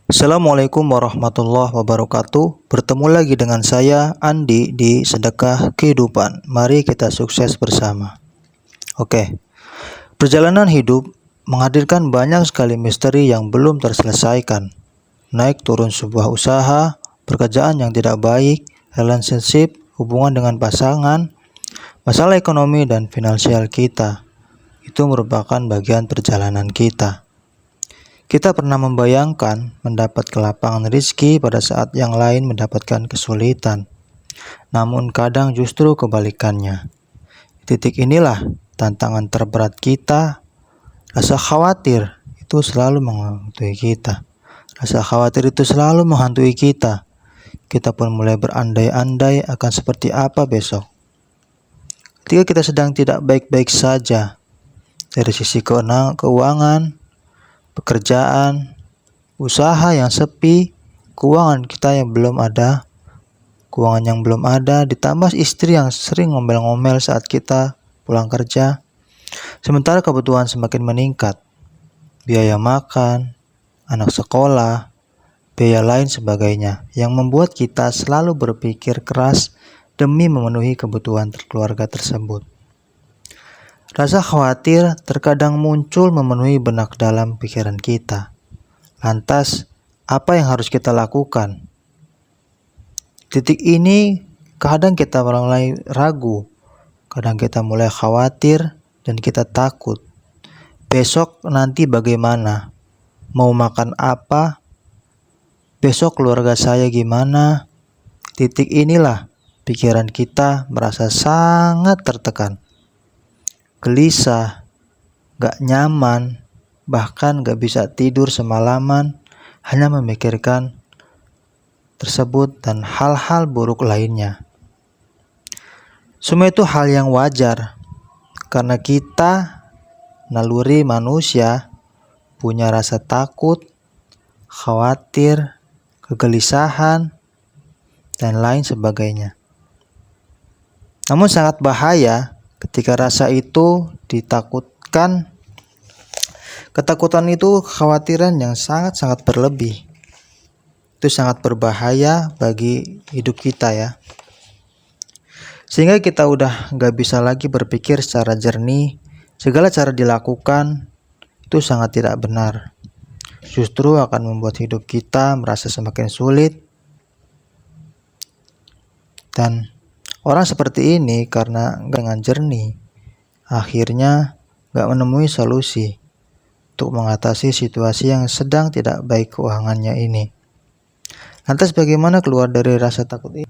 Assalamualaikum warahmatullahi wabarakatuh. Bertemu lagi dengan saya Andi di Sedekah Kehidupan. Mari kita sukses bersama. Oke, perjalanan hidup menghadirkan banyak sekali misteri yang belum terselesaikan. Naik turun sebuah usaha, pekerjaan yang tidak baik, relationship, hubungan dengan pasangan, masalah ekonomi dan finansial kita. Itu merupakan bagian perjalanan kita. Kita pernah membayangkan mendapat kelapangan rizki pada saat yang lain mendapatkan kesulitan. Namun kadang justru kebalikannya. Titik inilah tantangan terberat kita. Rasa khawatir itu selalu menghantui kita. Rasa khawatir itu selalu menghantui kita. Kita pun mulai berandai-andai akan seperti apa besok. Ketika kita sedang tidak baik-baik saja, dari sisi keuangan, pekerjaan, usaha yang sepi, keuangan yang belum ada, ditambah istri yang sering ngomel-ngomel saat kita pulang kerja. Sementara kebutuhan semakin meningkat, biaya makan, anak sekolah, biaya lain sebagainya, yang membuat kita selalu berpikir keras demi memenuhi kebutuhan keluarga tersebut. Rasa khawatir terkadang muncul memenuhi benak dalam pikiran kita. Lantas, apa yang harus kita lakukan? Titik ini kadang kita mulai ragu, kadang kita mulai khawatir dan kita takut. Besok nanti bagaimana? Mau makan apa? Besok keluarga saya gimana? Titik inilah pikiran kita merasa sangat tertekan. Gelisah, gak nyaman, bahkan gak bisa tidur semalaman, hanya memikirkan tersebut dan hal-hal buruk lainnya. Semua itu hal yang wajar, karena kita, naluri manusia, punya rasa takut, khawatir, kegelisahan, dan lain sebagainya. Namun sangat bahaya ketika rasa itu ditakutkan. Ketakutan itu kekhawatiran yang sangat-sangat berlebih. Itu sangat berbahaya bagi hidup kita ya. Sehingga kita udah gak bisa lagi berpikir secara jernih. Segala cara dilakukan itu sangat tidak benar. Justru akan membuat hidup kita merasa semakin sulit. Dan orang seperti ini karena dengan jernih, akhirnya gak menemui solusi untuk mengatasi situasi yang sedang tidak baik keuangannya ini. Lantas bagaimana keluar dari rasa takut ini?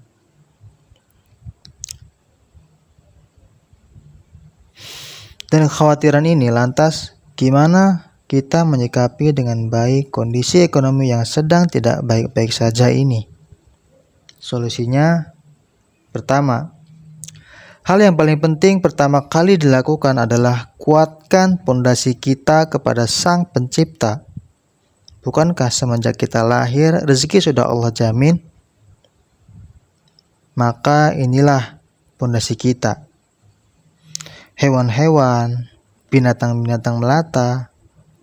Dan kekhawatiran ini, lantas gimana kita menyikapi dengan baik kondisi ekonomi yang sedang tidak baik-baik saja ini? Solusinya, pertama, hal yang paling penting pertama kali dilakukan adalah kuatkan pondasi kita kepada Sang Pencipta. Bukankah semenjak kita lahir, rezeki sudah Allah jamin? Maka inilah pondasi kita. Hewan-hewan, binatang-binatang melata,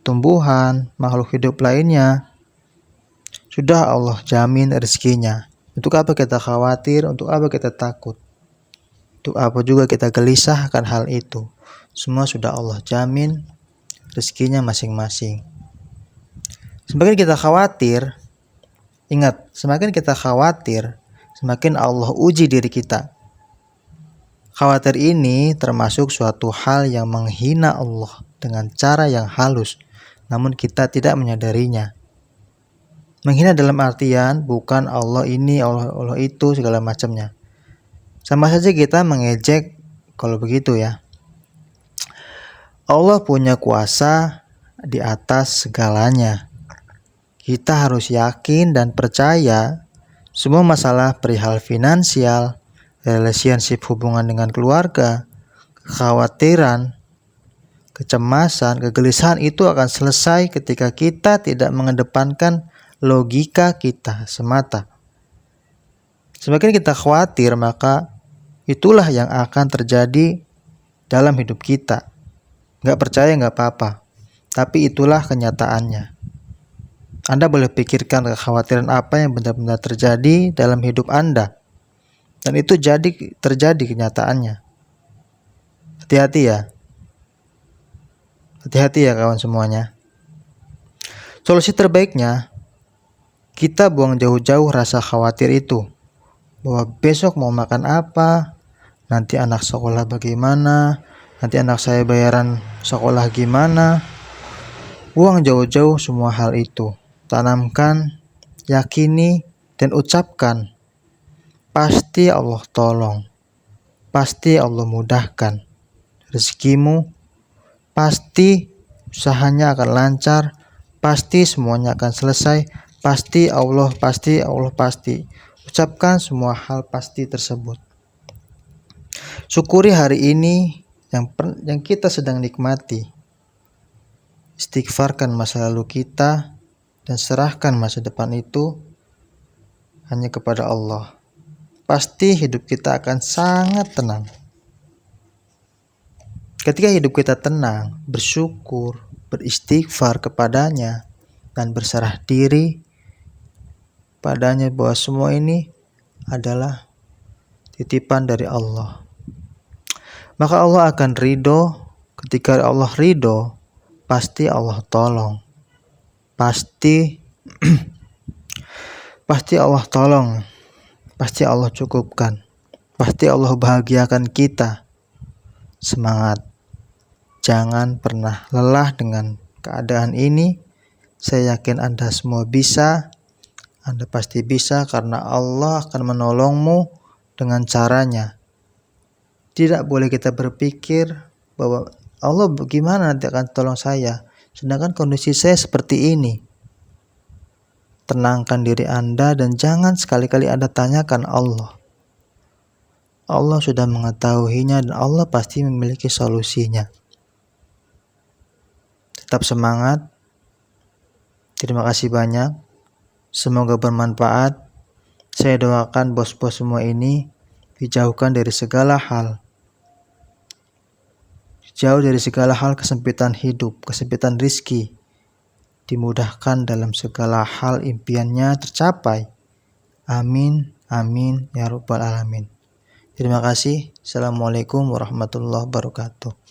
tumbuhan, makhluk hidup lainnya, sudah Allah jamin rezekinya. Untuk apa kita khawatir? Untuk apa kita takut? Untuk apa juga kita gelisah akan hal itu? Semua sudah Allah jamin rezekinya masing-masing. Semakin kita khawatir, ingat, semakin kita khawatir, semakin Allah uji diri kita. Khawatir ini termasuk suatu hal yang menghina Allah dengan cara yang halus, namun kita tidak menyadarinya. Menghina dalam artian bukan Allah ini, Allah itu, segala macamnya. Sama saja kita mengejek kalau begitu ya. Allah punya kuasa di atas segalanya. Kita harus yakin dan percaya semua masalah perihal finansial, relationship hubungan dengan keluarga, kekhawatiran, kecemasan, kegelisahan itu akan selesai ketika kita tidak mengedepankan logika kita semata. Semakin kita khawatir, maka itulah yang akan terjadi dalam hidup kita. Gak percaya gak apa-apa, tapi itulah kenyataannya. Anda boleh pikirkan kekhawatiran apa yang benar-benar terjadi dalam hidup Anda. Dan itu terjadi kenyataannya. Hati-hati ya. Hati-hati ya kawan semuanya. Solusi terbaiknya, kita buang jauh-jauh rasa khawatir itu. Bahwa besok mau makan apa, nanti anak sekolah bagaimana, nanti anak saya bayaran sekolah gimana. Buang jauh-jauh semua hal itu. Tanamkan, yakini, dan ucapkan, pasti Allah tolong, pasti Allah mudahkan rezekimu, pasti usahanya akan lancar, pasti semuanya akan selesai, pasti Allah, pasti Allah, pasti. Ucapkan semua hal pasti tersebut. Syukuri hari ini yang kita sedang nikmati. Istighfarkan masa lalu kita dan serahkan masa depan itu hanya kepada Allah. Pasti hidup kita akan sangat tenang. Ketika hidup kita tenang, bersyukur, beristighfar kepadanya, dan berserah diri padanya bahwa semua ini adalah titipan dari Allah, maka Allah akan ridho. Ketika Allah ridho, pasti Allah tolong. Pasti Allah tolong. Pasti Allah cukupkan. Pasti Allah bahagiakan kita. Semangat. Jangan pernah lelah dengan keadaan ini. Saya yakin Anda semua bisa. Anda pasti bisa karena Allah akan menolongmu dengan caranya. Tidak boleh kita berpikir bahwa Allah bagaimana nanti akan tolong saya, sedangkan kondisi saya seperti ini. Tenangkan diri Anda dan jangan sekali-kali Anda tanyakan Allah. Allah sudah mengetahuinya dan Allah pasti memiliki solusinya. Tetap semangat. Terima kasih banyak. Semoga bermanfaat. Saya doakan bos-bos semua ini dijauhkan dari segala hal. Jauh dari segala hal kesempitan hidup, kesempitan rizki. Dimudahkan dalam segala hal impiannya tercapai. Amin, amin, ya rabbal alamin. Terima kasih. Assalamualaikum warahmatullahi wabarakatuh.